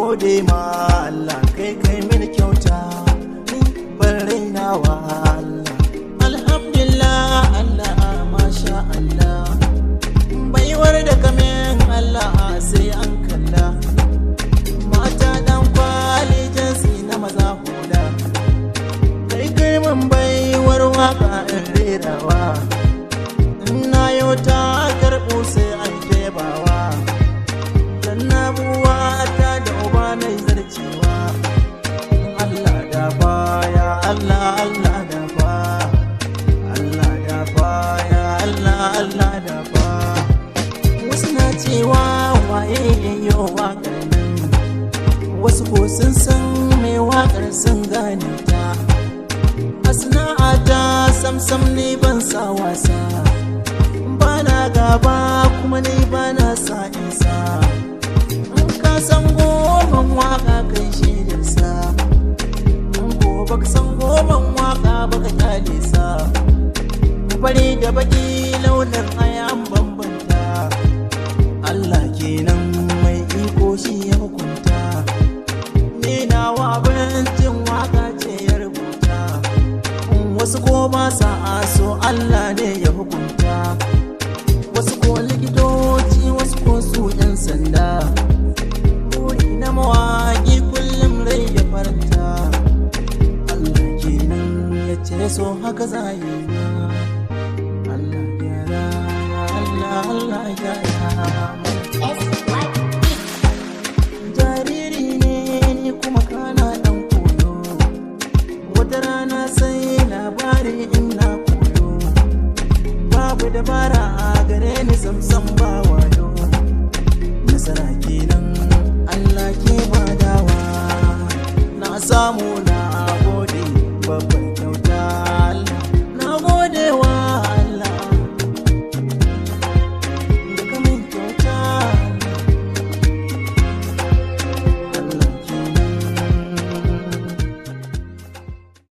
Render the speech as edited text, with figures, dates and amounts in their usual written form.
gode ma Allah kai kai mini kyauta ban rainawa Allah alhamdulillah Allah masha Allah baiwar da kamen Allah sai an kalla mata dan kwali jinsi na maza hula kai kai mun baiwar waka in rerawa ina yau ta karɓo sai an jebawa dan nabuwa ta da uba mai zarcewa Allah da baya Allah Allah da ba Allah da baya Allah Allah da ba wasu na cewa waye yayyo waƙar nan wasu ko sun san mai waƙar sun gane ta asna'ata samsam ne ban sa wasa bana gaba kuma ni bana sa isa in ka san goman waka kai shi da sa in ko baka san goman waka baka kyale sa bari da baki launin ayan bambanta Allah kenan mai iko shi ya hukunta ni nawa bincin waka ce ya rubuta wasu ko ba sa so Allah ne ya hukunta wasu ko likitoci wasu ko su yan sanda buri na mawaƙi kullum rai ya faranta Allah kenan ya ce so haka za yi ma Allah gyara Allah Allah gyara jariri ne ni kuma kana dan koyo wata rana sai labari ina koyo babu dabara a gare ni samsam ba wayo nasara kenan Allah ke badawa na samu na gode babban